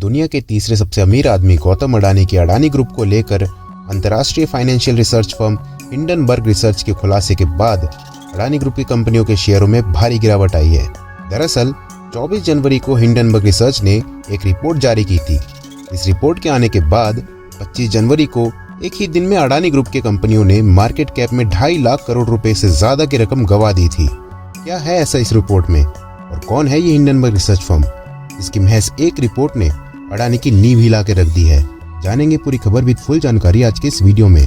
दुनिया के तीसरे सबसे अमीर आदमी गौतम अडानी के अडानी ग्रुप को लेकर अंतर्राष्ट्रीय financial research firm Hindenburg research के खुलासे के बाद अडानी ग्रुप की कंपनियों के शेयरों में भारी गिरावट आई है। दरअसल 24 जनवरी को हिंडनबर्ग रिसर्च ने एक रिपोर्ट जारी की थी। इस रिपोर्ट के आने के बाद 25 जनवरी को एक ही दिन में अडानी ग्रुप के कंपनियों ने मार्केट कैप में 2.5 लाख करोड़ रुपए से ज्यादा की रकम गंवा दी थी। क्या है ऐसा इस रिपोर्ट में और कौन है ये हिंडनबर्ग रिसर्च फर्म? इसकी महज एक रिपोर्ट ने अडानी की नींव हिला के रख दी है। जानेंगे पूरी खबर विद फुल जानकारी आज के इस वीडियो में।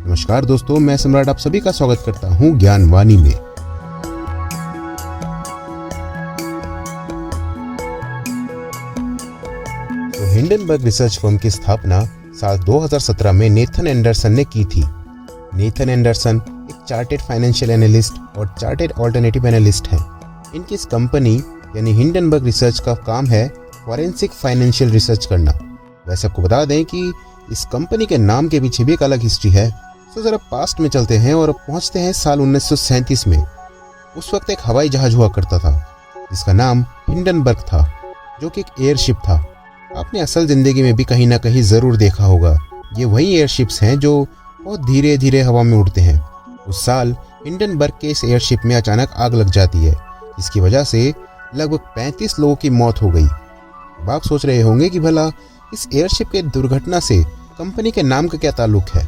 नमस्कार दोस्तों, मैं सम्राट आप सभी का स्वागत करता हूं ज्ञानवाणी में। तो हिंडनबर्ग रिसर्च फर्म की स्थापना साल 2017 में नेथन एंडरसन ने की थी। नेथन एंडरसन एक चार्टेड फाइनेंशियल एनालिस्ट और चार्टेड ऑल्टरनेटिव एनालिस्ट हैं। इनकी इस कंपनी यानी हिंडनबर्ग रिसर्च का काम है फॉरेंसिक फाइनेंशियल रिसर्च करना। वैसे आपको बता दें कि इस कंपनी के नाम के पीछे भी एक अलग हिस्ट्री है। तो जरा पास्ट में चलते हैं और पहुंचते हैं साल 1937 में। उस वक्त एक हवाई जहाज हुआ करता था जिसका नाम हिंडनबर्ग था, जो कि एक एयरशिप था। आपने असल जिंदगी में भी कहीं ना कहीं जरूर देखा होगा। ये वही एयरशिप्स हैं जो बहुत धीरे धीरे हवा में उड़ते हैं। उस साल हिंडनबर्ग के इस एयरशिप में अचानक आग लग जाती है, जिसकी वजह से लगभग 35 लोगों की मौत हो गई। अब आप सोच रहे होंगे कि भला इस एयरशिप के दुर्घटना से कंपनी के नाम का क्या ताल्लुक है।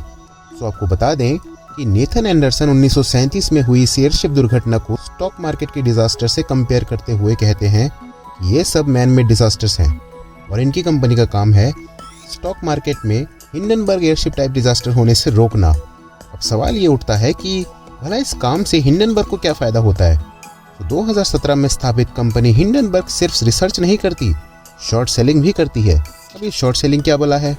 तो आपको बता दें कि नेथन एंडरसन 1937 में हुई इस एयरशिप दुर्घटना को स्टॉक मार्केट के डिजास्टर से कंपेयर करते हुए कहते हैं कि ये सब मैन मेड डिजास्टर्स हैं और इनकी कंपनी का काम है स्टॉक मार्केट में हिंडनबर्ग एयरशिप टाइप डिजास्टर होने से रोकना। अब सवाल ये उठता है कि भला इस काम से हिंडनबर्ग को क्या फायदा होता है। तो 2017 में स्थापित कंपनी हिंडनबर्ग सिर्फ रिसर्च नहीं करती, शॉर्ट सेलिंग भी करती है। अब ये शॉर्ट सेलिंग क्या भला है?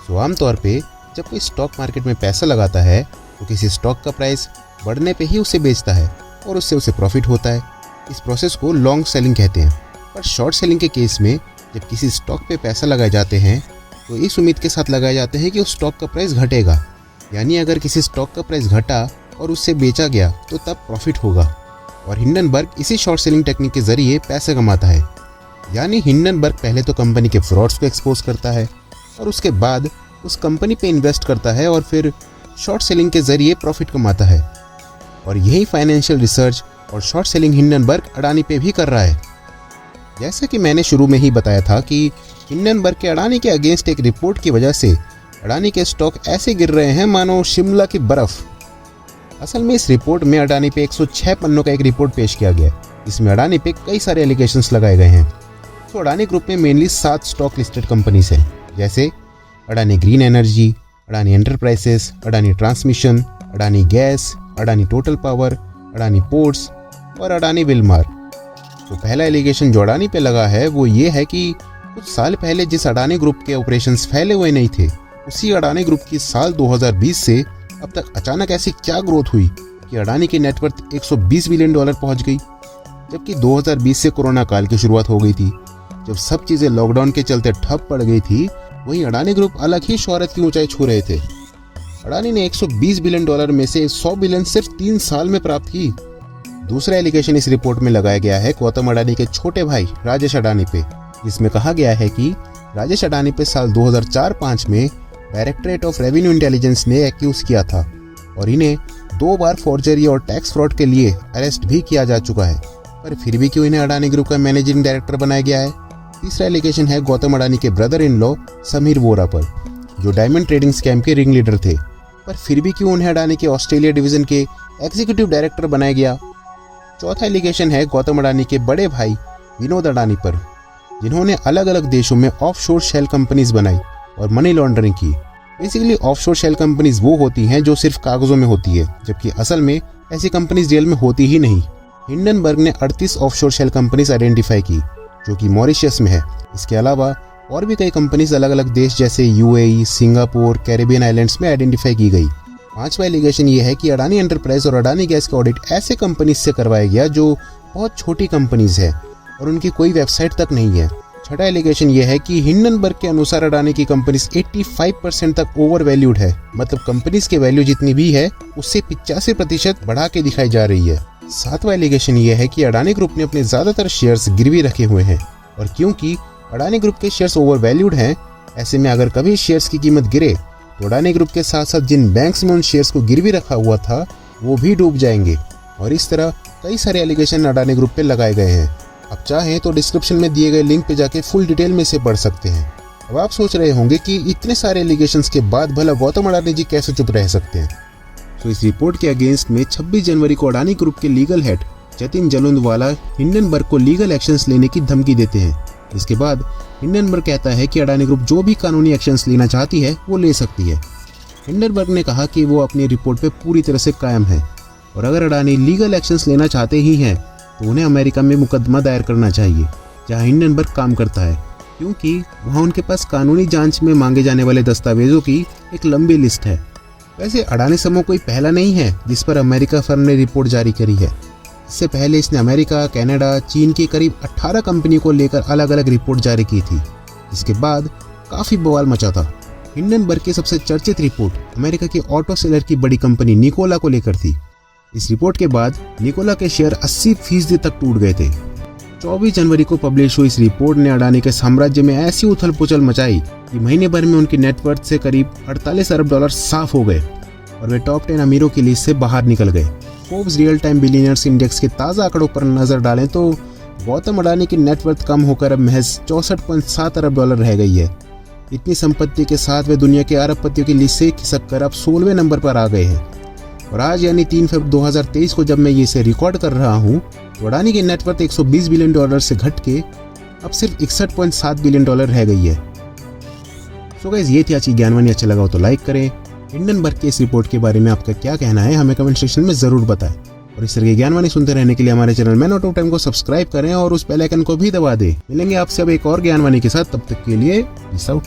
तो आमतौर पे जब कोई स्टॉक मार्केट में पैसा लगाता है तो किसी स्टॉक का प्राइस बढ़ने पे ही उसे बेचता है और उससे उसे प्रॉफिट होता है। इस प्रोसेस को लॉन्ग सेलिंग कहते हैं। पर शॉर्ट सेलिंग के केस में जब किसी स्टॉक पे पैसा लगाए जाते हैं तो इस उम्मीद के साथ लगाए जाते हैं कि उस स्टॉक का प्राइस घटेगा, यानी अगर किसी स्टॉक का प्राइस घटा और उससे बेचा गया तो तब प्रॉफिट होगा। और हिंडनबर्ग इसी शॉर्ट सेलिंग टेक्निक के जरिए पैसे कमाता है। यानी हिंडनबर्ग पहले तो कंपनी के फ्रॉड्स को एक्सपोज करता है और उसके बाद उस कंपनी पे इन्वेस्ट करता है और फिर शॉर्ट सेलिंग के जरिए प्रॉफिट कमाता है। और यही फाइनेंशियल रिसर्च और शॉर्ट सेलिंग हिंडनबर्ग अडानी पे भी कर रहा है। जैसा कि मैंने शुरू में ही बताया था कि हिंडनबर्ग के अडानी के अगेंस्ट एक रिपोर्ट की वजह से अडानी के स्टॉक ऐसे गिर रहे हैं मानो शिमला की बर्फ। असल में इस रिपोर्ट में अडानी पे 106 पन्नों का एक रिपोर्ट पेश किया गया। इसमें अडानी पे कई सारे एलिगेशंस लगाए गए हैं। तो अडानी ग्रुप में मेनली 7 स्टॉक लिस्टेड कंपनीज हैं, जैसे Adani green energy, Adani enterprises, Adani transmission, Adani gas, Adani total power, Adani ports और अडानी विलमार। तो पहला एलिगेशन जो अडानी पे लगा है वो ये है कि कुछ साल पहले जिस अडानी ग्रुप के ऑपरेशंस फैले हुए नहीं थे, उसी अडानी ग्रुप की साल 2020 से अब तक अचानक ऐसी क्या ग्रोथ हुई कि अडानी की नेटवर्थ $120 बिलियन पहुंच गई। जबकि 2020 से कोरोना काल की शुरुआत हो गई थी, जब सब चीजें लॉकडाउन के चलते ठप पड़ गई थी। वहीं अडानी ग्रुप अलग ही शोहरत की ऊंचाई छू रहे थे। अडानी ने $120 बिलियन में से 100 बिलियन सिर्फ 3 साल में प्राप्त की। दूसरा एलिगेशन इस रिपोर्ट में लगाया गया है गौतम अडानी के छोटे भाई राजेश अडानी पे, जिसमें कहा गया है कि राजेश अडानी पे साल 2004-05 में डायरेक्टरेट ऑफ रेवेन्यू इंटेलिजेंस ने एक्यूज किया था और इन्हें 2 बार फॉर्जरी और टैक्स फ्रॉड के लिए अरेस्ट भी किया जा चुका है। पर फिर भी क्यों इन्हें अडानी ग्रुप का मैनेजिंग डायरेक्टर बनाया गया है? तीसरा एलिगेशन है गौतम अडानी के brother in law Sameer Vora पर, जो डायमंड ट्रेडिंग स्कैम के रिंग लीडर थे। पर फिर भी क्यों उन्हें अडानी के ऑस्ट्रेलिया डिवीजन के एग्जीक्यूटिव डायरेक्टर बनाया गया? चौथा एलिगेशन है गौतम अडानी के बड़े भाई विनोद अडानी पर, जिन्होंने अलग अलग देशों में ऑफशोर शेल कंपनीज बनाई और मनी लॉन्ड्रिंग की। बेसिकली ऑफशोर शेल कंपनीज वो होती हैं जो सिर्फ कागजों में होती है, जबकि असल में ऐसी कंपनीज रियल में होती ही नहीं। हिंडनबर्ग ने 38 ऑफशोर शेल कंपनीज आइडेंटिफाई की, जो कि मॉरिशस में है। इसके अलावा और भी कई कंपनीज अलग अलग देश जैसे यूएई, सिंगापुर, कैरिबियन आइलैंड्स में आइडेंटिफाई की गई। पांचवा एलिगेशन ये है कि अडानी एंटरप्राइज और अडानी गैस का ऑडिट ऐसे कंपनीज से करवाया गया जो बहुत छोटी कंपनीज है और उनकी कोई वेबसाइट तक नहीं है। छठा एलिगेशन ये है कि हिंडनबर्ग के अनुसार अडानी की कंपनीज 85% तक ओवर वैल्यूड है, मतलब कंपनीज की वैल्यू जितनी भी है उससे 85% बढ़ा के दिखाई जा रही है। सातवां एलिगेशन ये है कि अडानी ग्रुप ने अपने ज्यादातर शेयर्स गिरवी रखे हुए हैं और क्योंकि अडानी ग्रुप के शेयर्स ओवर वैल्यूड हैं। ऐसे में अगर कभी शेयर्स की कीमत गिरे तो अडानी ग्रुप के साथ साथ जिन बैंक्स में उन शेयर्स को गिरवी रखा हुआ था वो भी डूब जाएंगे। और इस तरह कई सारे एलिगेशन अडानी ग्रुप पे लगाए गए हैं। आप चाहें तो डिस्क्रिप्शन में दिए गए लिंक पे जाके फुल डिटेल में इसे पढ़ सकते हैं। अब आप सोच रहे होंगे कि इतने सारे एलिगेशंस के बाद भला गौतम अडानी जी कैसे चुप रह सकते हैं। तो इस रिपोर्ट के अगेंस्ट में 26 जनवरी को अडानी ग्रुप के लीगल हेड जतिन जलोंदवाला हिंडनबर्ग को लीगल एक्शंस लेने की धमकी देते हैं। इसके बाद हिंडनबर्ग कहता है कि अडानी ग्रुप जो भी कानूनी एक्शंस लेना चाहती है वो ले सकती है। हिंडनबर्ग ने कहा कि वो अपनी रिपोर्ट पे पूरी तरह से कायम है और अगर अडानी लीगल एक्शंस लेना चाहते ही हैं तो उन्हें अमेरिका में मुकदमा दायर करना चाहिए जहां हिंडनबर्ग काम करता है, क्योंकि वहां उनके पास कानूनी जांच में मांगे जाने वाले दस्तावेजों की एक लंबी लिस्ट है। वैसे अडानी समूह कोई पहला नहीं है जिस पर अमेरिका फर्म ने रिपोर्ट जारी करी है। इससे पहले इसने अमेरिका, कनाडा, चीन की करीब 18 कंपनी को लेकर अलग अलग रिपोर्ट जारी की थी, जिसके बाद काफ़ी बवाल मचा था। हिंडनबर्ग की सबसे चर्चित रिपोर्ट अमेरिका की ऑटो सेलर की बड़ी कंपनी निकोला को लेकर थी। इस रिपोर्ट के बाद निकोला के शेयर 80% तक टूट गए थे। 24 जनवरी को पब्लिश हुई इस रिपोर्ट ने अडानी के साम्राज्य में ऐसी उथल पुथल मचाई कि महीने भर में उनकी नेटवर्थ से करीब 48 अरब डॉलर साफ हो गए और वे टॉप 10 अमीरों की लिस्ट से बाहर निकल गए। Forbes real time billionaires index के ताज़ा आंकड़ों पर नजर डालें तो गौतम अडानी की नेटवर्थ कम होकर अब महज 64.7 अरब डॉलर रह गई है। इतनी संपत्ति के साथ वे दुनिया के अरबपतियों की लिस्ट से खिसक कर अब 16वें नंबर पर आ गए हैं। और आज यानी 3 फरवरी 2023 को जब मैं इसे रिकॉर्ड कर रहा हूँ तो अडानी की नेटवर्थ 120 बिलियन डॉलर से घट के अब सिर्फ 61.7 बिलियन डॉलर रह गई है। सो गाइस, ये थी आज की ज्ञानवाणी। अच्छा लगा हो तो लाइक करें। हिंडनबर्ग के इस रिपोर्ट के बारे में आपका क्या कहना है हमें कमेंट सेक्शन में ज़रूर बताएं। और इस तरह की ज्ञानवाणी सुनते रहने के लिए हमारे channel man out of time को सब्सक्राइब करें और उस बेल आइकन को भी दबा दें। मिलेंगे आपसे अब एक और ज्ञानवाणी के साथ, तब तक के लिए पीस आउट।